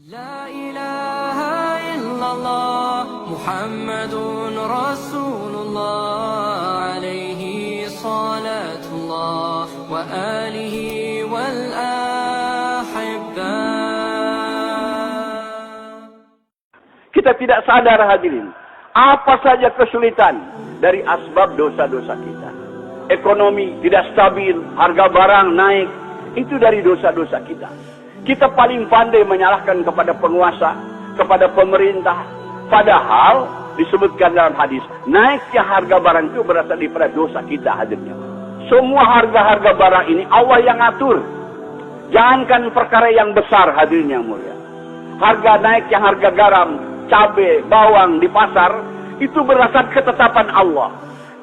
La ilaha illallah Muhammadun Rasulullah alaihi salatullah wa alihi wal ahibbah. Kita tidak sadar hadirin, apa saja kesulitan dari asbab dosa-dosa kita. Ekonomi tidak stabil, harga barang naik, itu dari dosa-dosa kita. Kita paling pandai menyalahkan kepada penguasa, kepada pemerintah. Padahal disebutkan dalam hadis, naiknya harga barang itu berasal daripada dosa kita hadirnya. Semua harga-harga barang ini Allah yang atur. Jangankan perkara yang besar hadirin yang mulia. Harga naiknya harga garam, cabai, bawang di pasar, itu berasal ketetapan Allah.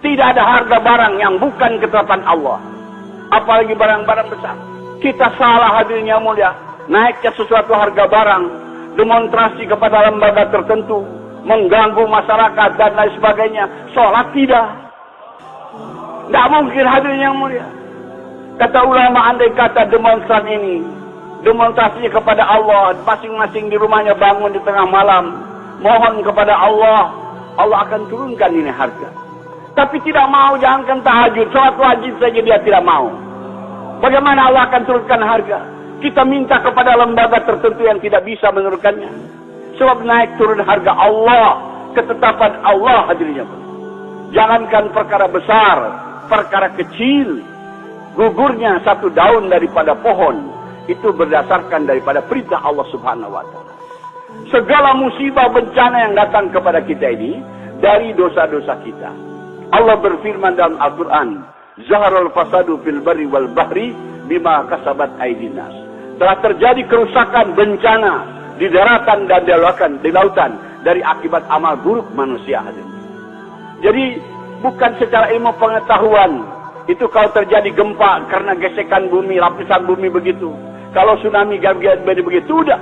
Tidak ada harga barang yang bukan ketetapan Allah. Apalagi barang-barang besar. Kita salah hadirin yang mulia. Naiknya sesuatu harga barang, demonstrasi kepada lembaga tertentu, mengganggu masyarakat dan lain sebagainya. Sholat tidak. Tidak mungkin hadirin yang mulia. Kata ulama, andai kata demonstran ini, demonstrasinya kepada Allah, masing-masing di rumahnya bangun di tengah malam, mohon kepada Allah, Allah akan turunkan ini harga. Tapi tidak mau, jangankan tahajud, sholat wajib saja dia tidak mau. Bagaimana Allah akan turunkan harga? Kita minta kepada lembaga tertentu yang tidak bisa menurunkannya. Sebab naik turun harga Allah, ketetapan Allah hadirnya. Jangankan perkara besar, perkara kecil, gugurnya satu daun daripada pohon, itu berdasarkan daripada perintah Allah Subhanahu wa Ta'ala. Segala musibah bencana yang datang kepada kita ini dari dosa-dosa kita. Allah berfirman dalam Al-Quran, Zaharul fasadu fil barri wal bahri bima kasabat aidinas. Telah terjadi kerusakan bencana di daratan dan di lautan dari akibat amal buruk manusia. Jadi bukan secara ilmu pengetahuan itu kalau terjadi gempa karena gesekan bumi, lapisan bumi begitu. Kalau tsunami begitu, udah.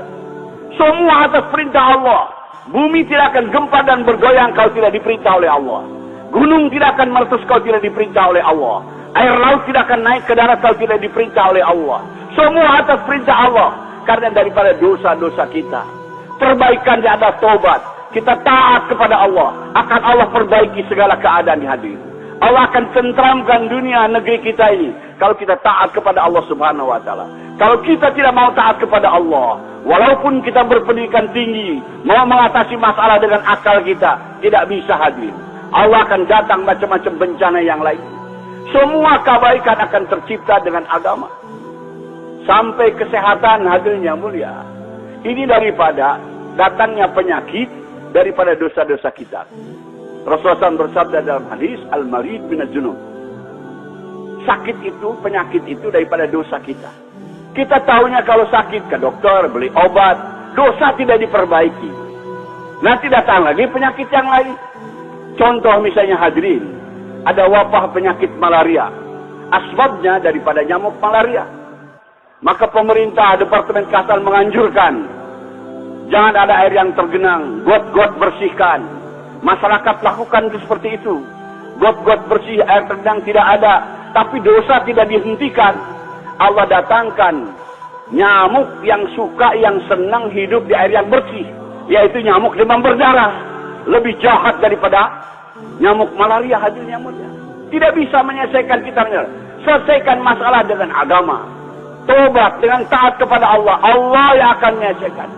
Semua atas perintah Allah. Bumi tidak akan gempa dan bergoyang kalau tidak diperintah oleh Allah. Gunung tidak akan meletus kalau tidak diperintah oleh Allah. Air laut tidak akan naik ke darat kalau tidak diperintah oleh Allah. Semua atas perintah Allah. Karena daripada dosa-dosa kita. Perbaikan di atas tobat. Kita taat kepada Allah. Akan Allah perbaiki segala keadaan di hadir. Allah akan tentramkan dunia negeri kita ini. Kalau kita taat kepada Allah Subhanahu wa Ta'ala. Kalau kita tidak mau taat kepada Allah. Walaupun kita berpendidikan tinggi. Mau mengatasi masalah dengan akal kita. Tidak bisa hadir. Allah akan datang macam-macam bencana yang lain. Semua kebaikan akan tercipta dengan agama. Sampai kesehatan hadirin yang mulia. Ini daripada datangnya penyakit daripada dosa-dosa kita. Rasulullah SAW bersabda dalam hadis, Al-Marid bin Al-Junub. Sakit itu, penyakit itu daripada dosa kita. Kita tahunya kalau sakit ke dokter, beli obat. Dosa tidak diperbaiki. Nanti datang lagi penyakit yang lain. Contoh misalnya hadirin. Ada wabah penyakit malaria. Asbabnya daripada nyamuk malaria. Maka pemerintah, Departemen Kesehatan menganjurkan. Jangan ada air yang tergenang. Got-got bersihkan. Masyarakat lakukan seperti itu. Got-got bersih, air tergenang tidak ada. Tapi dosa tidak dihentikan. Allah datangkan nyamuk yang suka, yang senang hidup di air yang bersih. Yaitu nyamuk demam berdarah. Lebih jahat daripada nyamuk malaria hadirnya mulia. Tidak bisa menyelesaikan kita. Selesaikan masalah dengan agama. Tobat dengan taat kepada Allah. Allah yang akan menyelesaikan.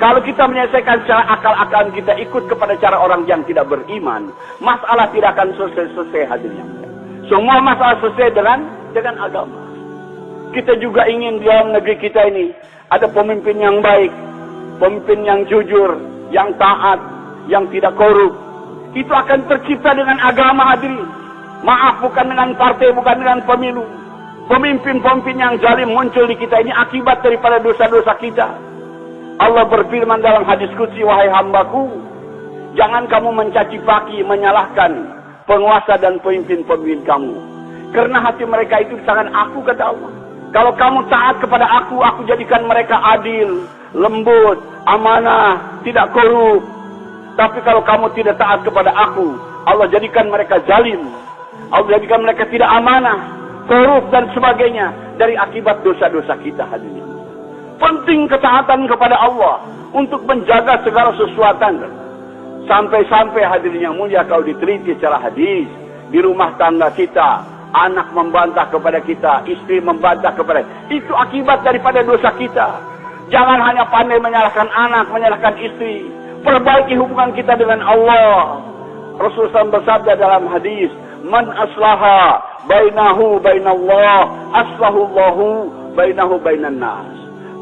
Kalau kita menyelesaikan secara akal-akalan kita ikut kepada cara orang yang tidak beriman, masalah tidak akan selesai hadirnya. Semua masalah selesai dengan agama. Kita juga ingin di dalam negeri kita ini ada pemimpin yang baik, pemimpin yang jujur, yang taat, yang tidak korup. Itu akan tercipta dengan agama hadirin. Maaf, bukan dengan partai, bukan dengan pemilu. Pemimpin-pemimpin yang zalim muncul di kita ini akibat daripada dosa-dosa kita. Allah berfirman dalam hadis qudsi, wahai hambaku, jangan kamu mencaci maki, menyalahkan penguasa dan pemimpin-pemimpin kamu. Karena hati mereka itu di tangan aku, kata Allah. Kalau kamu taat kepada aku jadikan mereka adil, lembut, amanah, tidak korup. Tapi kalau kamu tidak taat kepada aku, Allah jadikan mereka zalim. Allah jadikan mereka tidak amanah, korup dan sebagainya dari akibat dosa-dosa kita hadirin. Penting ketaatan kepada Allah. untuk menjaga segala sesuatu. Sampai-sampai hadirin yang mulia kalau diteliti secara hadis, di rumah tangga kita, anak membantah kepada kita, istri membantah kepada kita. Itu akibat daripada dosa kita. Jangan hanya pandai menyalahkan anak, menyalahkan istri. Perbaiki hubungan kita dengan Allah. Rasulullah bersabda dalam hadis, "Man aslaha bainahu bainallah, aslahullahu bainahu bainan nas."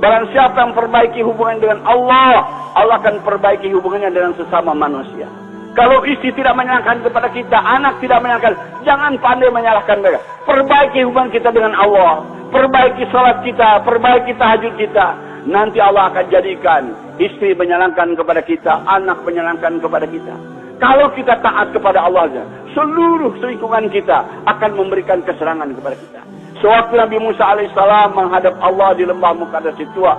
Barang siapa yang perbaiki hubungan dengan Allah, Allah akan perbaiki hubungannya dengan sesama manusia. Kalau istri tidak menyalahkan kepada kita, anak tidak menyalahkan, jangan pandai menyalahkan mereka. Perbaiki hubungan kita dengan Allah. Perbaiki salat kita, perbaiki tahajud kita. Nanti Allah akan jadikan istri menyalahkan kepada kita, anak menyalahkan kepada kita. Kalau kita taat kepada Allah, seluruh lingkungan kita akan memberikan keserangan kepada kita. Sewaktu Nabi Musa alaihissalam menghadap Allah di lembah Muqaddas Situa,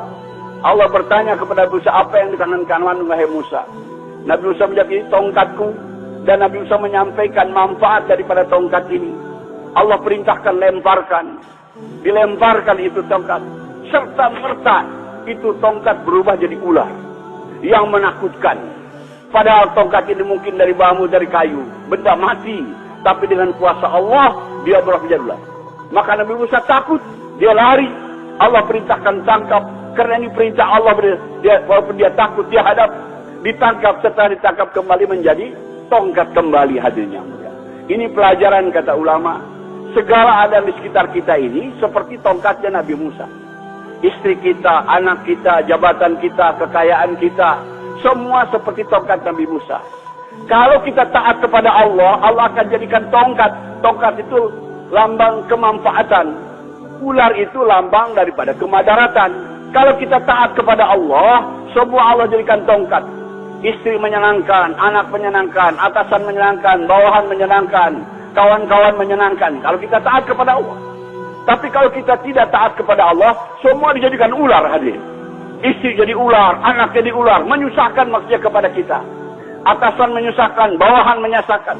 Allah bertanya kepada Musa, apa yang di kanan kananmu wahai Musa? Nabi Musa menjawab, ini tongkatku. Dan Nabi Musa menyampaikan manfaat daripada tongkat ini. Allah perintahkan lemparkan. Dilemparkan itu tongkat. Serta merta itu tongkat berubah jadi ular yang menakutkan. Padahal tongkat ini mungkin dari bambu, dari kayu, benda mati. Tapi dengan kuasa Allah, dia berubah menjadi ular. Maka Nabi Musa takut, dia lari. Allah perintahkan tangkap. Karena ini perintah Allah, walaupun dia takut, dia hadap. Ditangkap, setelah ditangkap kembali menjadi tongkat kembali hadirnya. Ini pelajaran kata ulama. Segala ada di sekitar kita ini seperti tongkatnya Nabi Musa. Istri kita, anak kita, jabatan kita, kekayaan kita, semua seperti tongkat Nabi Musa. Kalau kita taat kepada Allah, Allah akan jadikan tongkat. Tongkat itu lambang kemanfaatan. Ular itu lambang daripada kemadaratan. Kalau kita taat kepada Allah, semua Allah jadikan tongkat. Istri menyenangkan, anak menyenangkan, atasan menyenangkan, bawahan menyenangkan, kawan-kawan menyenangkan. Kalau kita taat kepada Allah. Tapi kalau kita tidak taat kepada Allah, semua dijadikan ular hadir. Istri jadi ular, anak jadi ular, menyusahkan maksudnya kepada kita. Atasan menyusahkan, bawahan menyusahkan.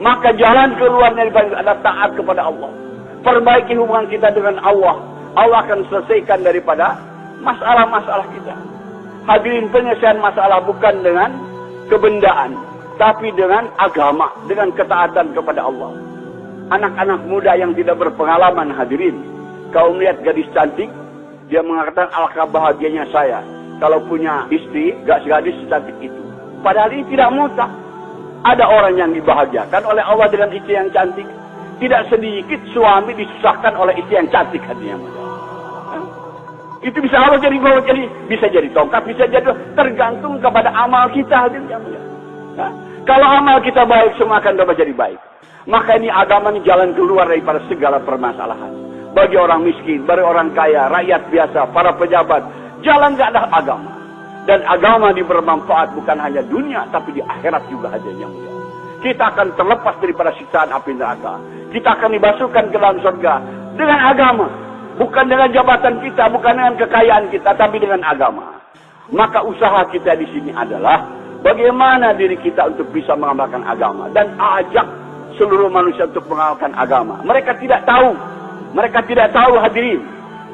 Maka jalan keluarnya adalah taat kepada Allah. Perbaiki hubungan kita dengan Allah. Allah akan selesaikan daripada masalah-masalah kita. Hadirin, penyelesaian masalah bukan dengan kebendaan, tapi dengan agama, dengan ketaatan kepada Allah. Anak-anak muda yang tidak berpengalaman hadirin, kalau melihat gadis cantik, dia mengatakan alangkah bahagianya saya kalau punya istri gadis secantik itu. Padahal ini tidak mutlak. Ada orang yang dibahagiakan oleh Allah dengan istri yang cantik. Tidak sedikit suami disusahkan oleh istri yang cantik hadirin. Itu bisa Allah bisa jadi tongkat, bisa jadi, tergantung kepada amal kita hadirin yang mulia. Kalau amal kita baik, semua akan dapat jadi baik. Maka ini agama ini jalan keluar daripada segala permasalahan. Bagi orang miskin, bagi orang kaya, rakyat biasa, para pejabat, jalan ke arah agama. Dan agama bermanfaat bukan hanya dunia, tapi di akhirat juga hadirin yang mulia. Kita akan terlepas daripada siksaan api neraka. Kita akan dibasuhkan ke dalam surga dengan agama. Bukan dengan jabatan kita, bukan dengan kekayaan kita, tapi dengan agama. Maka usaha kita di sini adalah bagaimana diri kita untuk bisa mengamalkan agama. Dan ajak seluruh manusia untuk mengamalkan agama. Mereka tidak tahu. Mereka tidak tahu hadirin.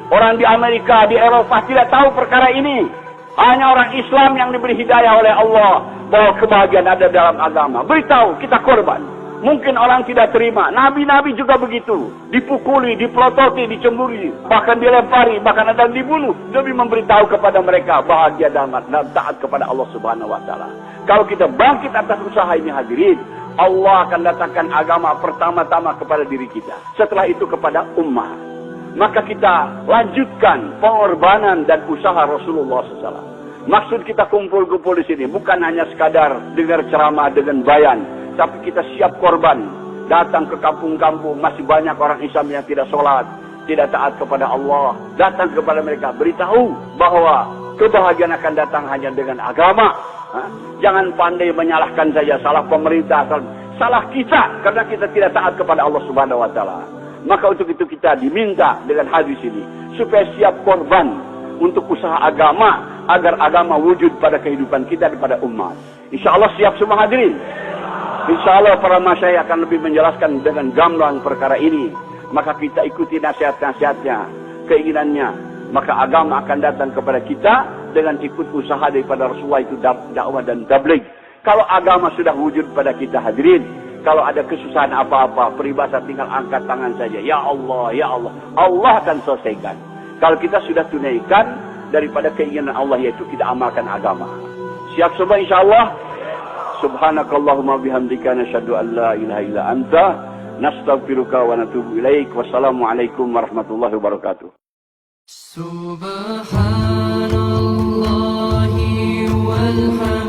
Orang di Amerika, di Eropa tidak tahu perkara ini. Hanya orang Islam yang diberi hidayah oleh Allah. Bahwa kebahagiaan ada dalam agama. Beritahu, kita korban. Mungkin orang tidak terima. Nabi-nabi juga begitu. Dipukuli, dipelototi, dicemburi. Bahkan dilempari, bahkan ada yang dibunuh. Demi memberitahu kepada mereka bahagia dan taat kepada Allah Subhanahu wa Ta'ala. Kalau kita bangkit atas usaha ini hadirin, Allah akan datangkan agama pertama-tama kepada diri kita. Setelah itu kepada ummah. Maka kita lanjutkan pengorbanan dan usaha Rasulullah SAW. Maksud kita kumpul-kumpul di sini bukan hanya sekadar dengar ceramah dengan bayan. Tapi kita siap korban. Datang ke kampung-kampung. Masih banyak orang Islam yang tidak sholat. Tidak taat kepada Allah. Datang kepada mereka. Beritahu bahwa kebahagiaan akan datang hanya dengan agama. Jangan pandai menyalahkan saja. Salah pemerintah. Salah kita. Karena kita tidak taat kepada Allah Subhanahu wa Ta'ala. Maka untuk itu kita diminta dengan hadis ini. Supaya siap korban. Untuk usaha agama. Agar agama wujud pada kehidupan kita dan pada umat. InsyaAllah siap semua hadirin. InsyaAllah para masyayikh akan lebih menjelaskan dengan gamblang perkara ini. Maka kita ikuti nasihat-nasihatnya, keinginannya. Maka agama akan datang kepada kita dengan ikut usaha daripada Rasulullah itu dakwah dan tabligh. Kalau agama sudah wujud pada kita hadirin, kalau ada kesusahan apa-apa, peribahasa tinggal angkat tangan saja. Ya Allah, ya Allah. Allah akan selesaikan. Kalau kita sudah tunaikan daripada keinginan Allah, yaitu kita amalkan agama. Siap semua insyaAllah? Subhanakallahumma bihamdika nasyhadu an la ilaha illa anta nastaghfiruka wa natubu ilaik. Wassalamualaikum warahmatullahi wabarakatuh. Subhanallahi walhamdulillah.